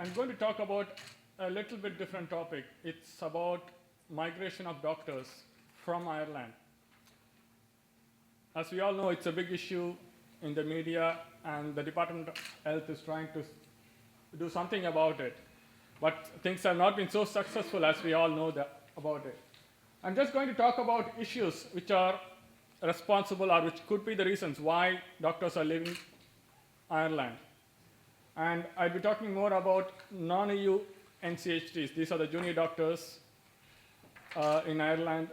I'm going to talk about a little bit different topic. It's about migration of doctors from Ireland. As we all know, it's a big issue in the media, and the Department of Health is trying to do something about it. But things have not been so successful as we all know about it. I'm just going to talk about issues which are responsible or which could be the reasons why doctors are leaving Ireland. And I'll be talking more about non-EU NCHTs. These are the junior doctors in Ireland.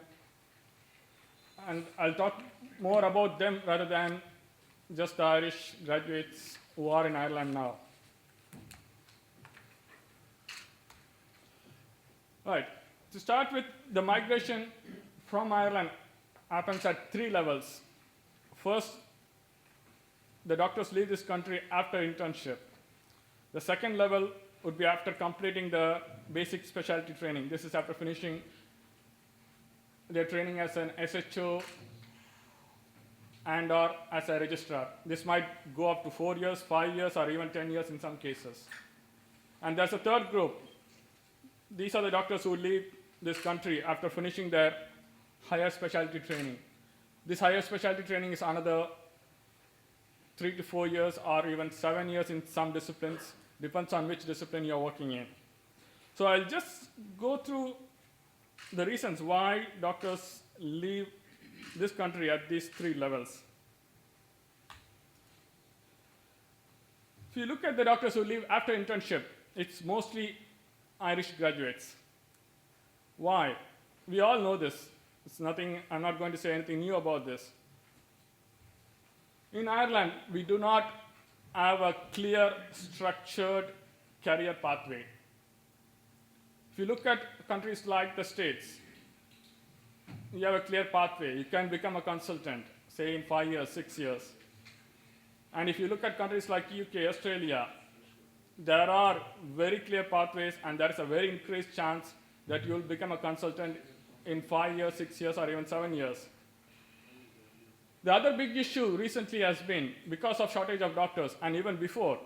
And I'll talk more about them rather than just the Irish graduates who are in Ireland now. Right. To start with, the migration from Ireland happens at 3 levels. First, the doctors leave this country after internship. The second level would be after completing the basic specialty training. This is after finishing their training as an SHO and or as a registrar. This might go up to 4 years, 5 years, or even 10 years in some cases. And there's a third group. These are the doctors who leave this country after finishing their higher specialty training. This higher specialty training is another 3 to 4 years or even 7 years in some disciplines, depends on which discipline you're working in. So I'll just go through the reasons why doctors leave this country at these 3 levels. If you look at the doctors who leave after internship, it's mostly Irish graduates. Why? We all know this. It's nothing, I'm not going to say anything new about this. In Ireland, we do not have a clear, structured career pathway. If you look at countries like the States, you have a clear pathway. You can become a consultant, say in 5 years, 6 years. And if you look at countries like UK, Australia, there are very clear pathways, and there is a very increased chance that you will become a consultant in 5 years, 6 years, or even 7 years. The other big issue recently has been, because of shortage of doctors, and even before,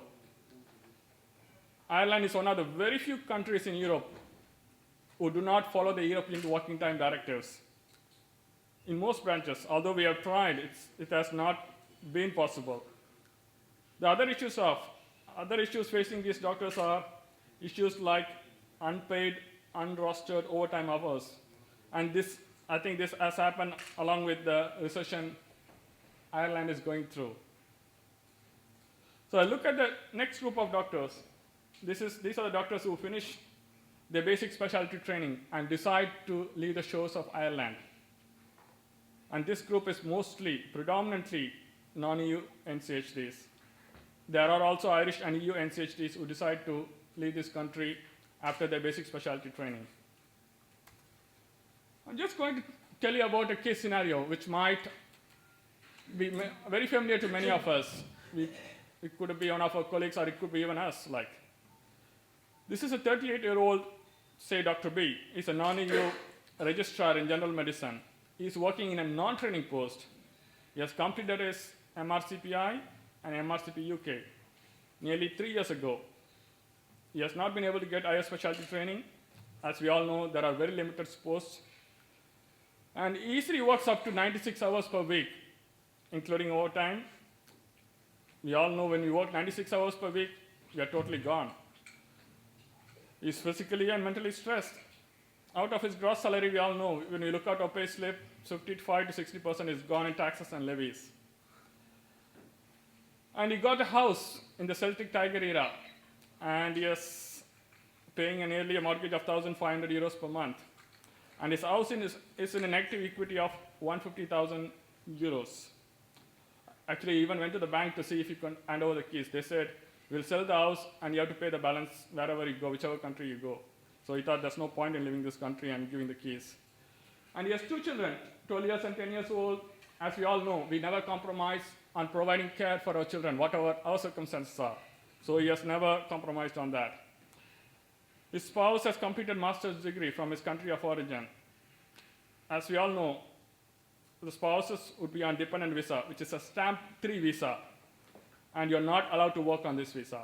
Ireland is one of the very few countries in Europe who do not follow the European working time directives. In most branches, although we have tried, it has not been possible. The other issues facing these doctors are issues like unpaid, unrostered overtime hours. And this, I think this has happened along with the recession Ireland is going through. So I look at the next group of doctors. These are the doctors who finish their basic specialty training and decide to leave the shores of Ireland. And this group is predominantly non-EU NCHDs. There are also Irish and EU NCHDs who decide to leave this country after their basic specialty training. I'm just going to tell you about a case scenario which might be very familiar to many of us. It could be one of our colleagues, or it could be even us. This is a 38-year-old, say Dr. B. He's a non-EU registrar in general medicine. He's working in a non-training post. He has completed his MRCPI and MRCP UK nearly 3 years ago. He has not been able to get higher specialty training. As we all know, there are very limited posts. And he easily works up to 96 hours per week, including overtime. We all know when we work 96 hours per week, we are totally gone. He's physically and mentally stressed. Out of his gross salary, we all know, when we look at our pay slip, 55 to 60% is gone in taxes and levies. And he got a house in the Celtic Tiger era, and he is paying nearly a mortgage of 1,500 euros per month. And his house is in a negative equity of 150,000 euros. Actually, he even went to the bank to see if he can hand over the keys. They said, we'll sell the house and you have to pay the balance wherever you go, whichever country you go. So he thought there's no point in leaving this country and giving the keys. And he has 2 children, 12 years and 10 years old. As we all know, we never compromise on providing care for our children, whatever our circumstances are. So he has never compromised on that. His spouse has completed master's degree from his country of origin. As we all know, the spouses would be on dependent visa, which is a stamp 3 visa, and you're not allowed to work on this visa.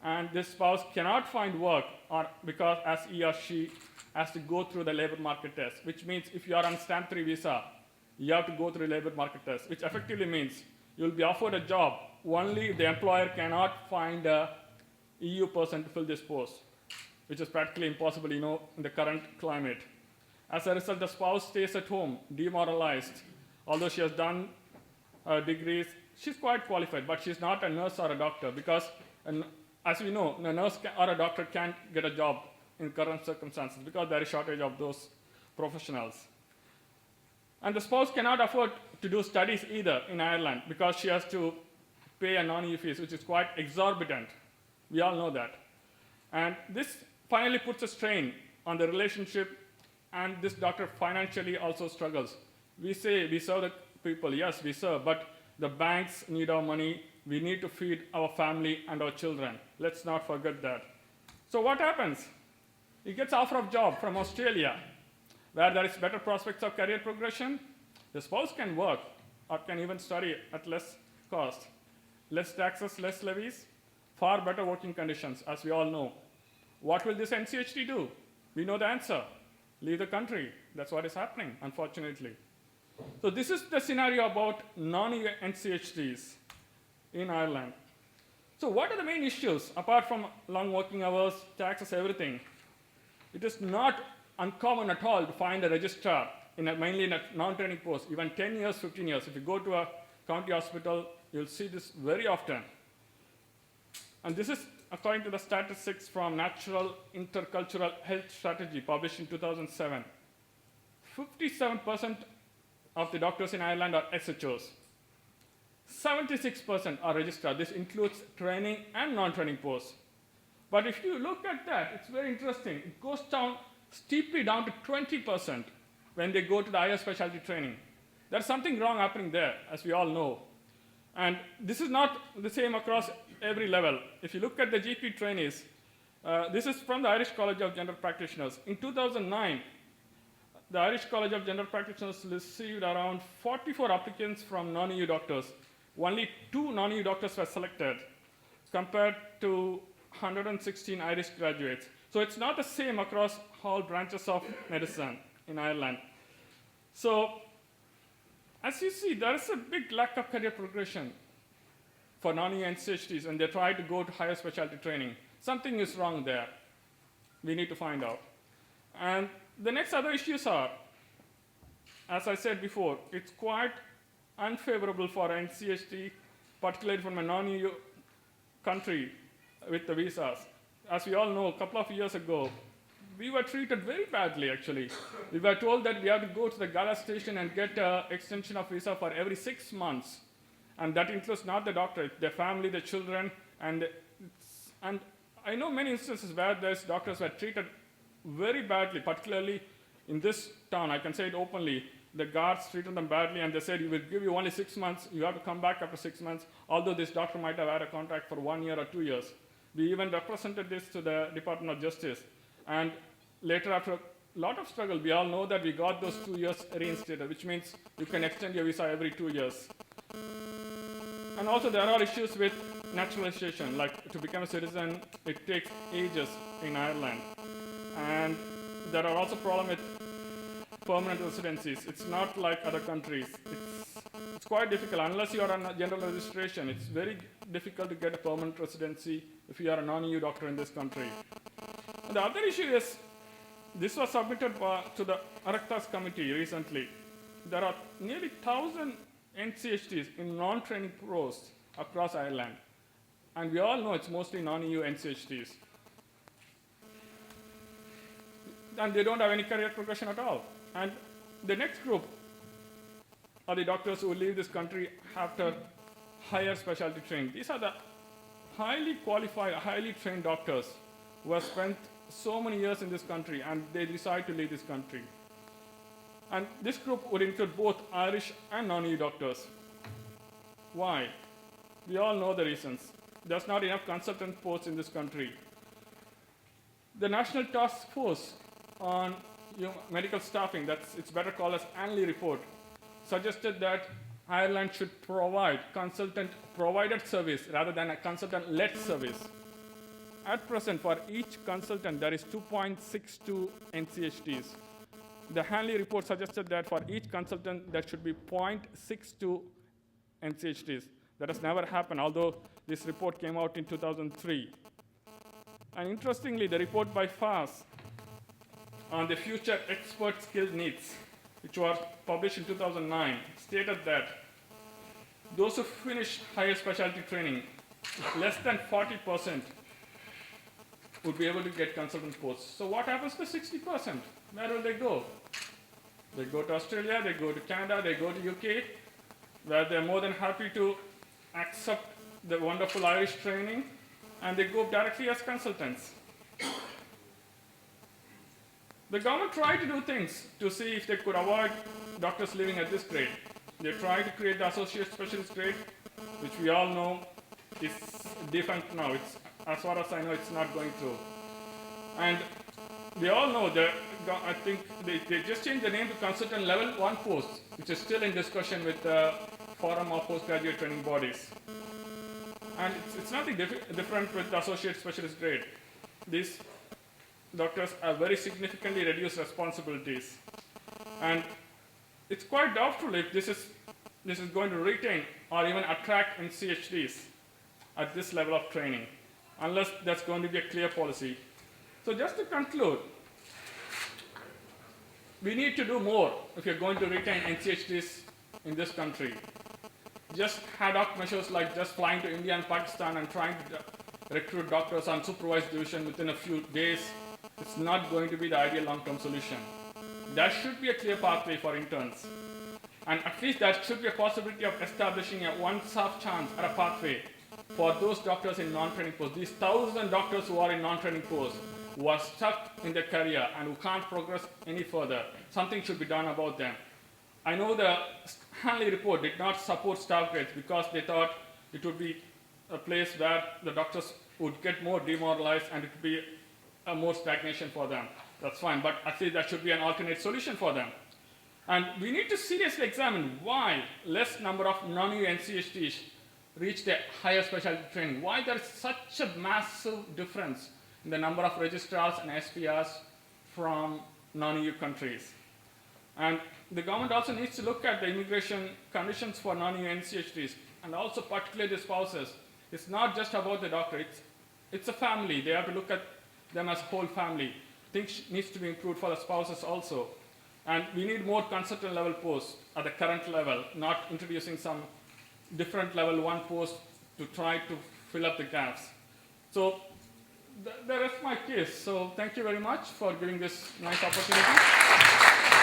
and this spouse cannot find work or because as he or she has to go through the labor market test, which means if you are on stamp 3 visa, you have to go through a labor market test, which effectively means you'll be offered a job only if the employer cannot find a EU person to fill this post, which is practically impossible, in the current climate. As a result, the spouse stays at home, demoralized. Although she has done degrees, she's quite qualified, but she's not a nurse or a doctor because, as we know, a nurse or a doctor can't get a job in current circumstances because there is shortage of those professionals. And the spouse cannot afford to do studies either in Ireland because she has to pay a non-EU fees, which is quite exorbitant. We all know that. And this finally puts a strain on the relationship, and this doctor financially also struggles. We say we serve the people, yes, we serve, but the banks need our money. We need to feed our family and our children. Let's not forget that. So what happens? He gets offer of job from Australia, where there is better prospects of career progression. The spouse can work or can even study at less cost. Less taxes, less levies, far better working conditions, as we all know. What will this NCHT do? We know the answer. Leave the country. That's what is happening, unfortunately. So this is the scenario about non-EU NCHTs in Ireland. So what are the main issues, apart from long working hours, taxes, everything? It is not uncommon at all to find a registrar, mainly in a non-training post, even 10 years, 15 years. If you go to a county hospital, you'll see this very often. And this is according to the statistics from Natural Intercultural Health Strategy, published in 2007. 57% of the doctors in Ireland are SHOs. 76% are registrars. This includes training and non-training posts. But if you look at that, it's very interesting. It goes down steeply down to 20% when they go to the higher specialty training. There's something wrong happening there, as we all know. And this is not the same across every level. If you look at the GP trainees, this is from the Irish College of General Practitioners. In 2009, the Irish College of General Practitioners received around 44 applicants from non-EU doctors. Only 2 non-EU doctors were selected, compared to 116 Irish graduates. So it's not the same across all branches of medicine in Ireland. So, as you see, there is a big lack of career progression for non-EU NCHTs when they try to go to higher specialty training. Something is wrong there. We need to find out. And the next other issues are, as I said before, it's quite unfavorable for NCHT, particularly from a non-EU country with the visas. As we all know, a couple of years ago, we were treated very badly, actually. We were told that we had to go to the Gala station and get an extension of visa for every 6 months. And that includes not the doctor, their family, the children, and I know many instances where those doctors were treated very badly, particularly in this town. I can say it openly. The guards treated them badly, and they said, we will give you only 6 months. You have to come back after 6 months, although this doctor might have had a contract for 1 year or 2 years. We even represented this to the Department of Justice. And later, after a lot of struggle, we all know that we got those 2 years reinstated, which means you can extend your visa every 2 years. And also, there are issues with naturalization, like to become a citizen, it takes ages in Ireland. And there are also problems with permanent residencies. It's not like other countries. It's quite difficult. Unless you are on a general registration, it's very difficult to get a permanent residency if you are a non-EU doctor in this country. And the other issue is, this was submitted to the Aractas committee recently. There are nearly 1,000 NCHTs in non-training posts across Ireland. And we all know it's mostly non-EU NCHTs. And they don't have any career progression at all. And the next group are the doctors who leave this country after higher specialty training. These are the highly qualified, highly trained doctors who have spent so many years in this country, and they decide to leave this country. And this group would include both Irish and non-EU doctors. Why? We all know the reasons. There's not enough consultant posts in this country. The National Task Force on medical staffing, it's better called as annual report, suggested that Ireland should provide consultant-provided service rather than a consultant-led service. at present, for each consultant, there is 2.62 NCHTs. The Hanley report suggested that for each consultant, there should be 0.62 NCHTs. That has never happened, although this report came out in 2003. And interestingly, the report by FAS on the future expert skill needs, which was published in 2009, stated that those who finish higher specialty training, less than 40% would be able to get consultant posts. So what happens to 60%? Where will they go? They go to Australia, they go to Canada, they go to UK, where they're more than happy to accept the wonderful Irish training, and they go directly as consultants. The government tried to do things to see if they could avoid doctors living at this grade. They tried to create the associate specialist grade, which we all know is defunct now. It's, as far as I know, it's not going through. And we all know that I think they just changed the name to consultant level 1 post, which is still in discussion with the Forum of Postgraduate Training Bodies. And it's nothing different with the associate specialist grade. These doctors have very significantly reduced responsibilities. And it's quite doubtful if this is going to retain or even attract NCHDs at this level of training, unless that's going to be a clear policy. So just to conclude, we need to do more if you're going to retain NCHDs in this country. Just ad hoc measures like just flying to India and Pakistan and trying to recruit doctors on supervised division within a few days, it's not going to be the ideal long-term solution. There should be a clear pathway for interns. And at least there should be a possibility of establishing a once-off chance at a pathway for those doctors in non-training posts. These 1,000 doctors who are in non-training posts, who are stuck in their career and who can't progress any further. Something should be done about them. I know the Hanley report did not support staff grades because they thought it would be a place where the doctors would get more demoralized and it would be a more stagnation for them. That's fine, but at least there should be an alternate solution for them. And we need to seriously examine why less number of non-EU NCHTs reached a higher specialty training. Why there is such a massive difference in the number of registrars and SPRs from non-EU countries. And the government also needs to look at the immigration conditions for non-EU NCHTs, and also particularly the spouses. It's not just about the doctor, it's a family. They have to look at them as a whole family. Things needs to be improved for the spouses also. And we need more consultant level posts at the current level, not introducing some different level 1 post to try to fill up the gaps. So that is my case. So thank you very much for giving this nice opportunity.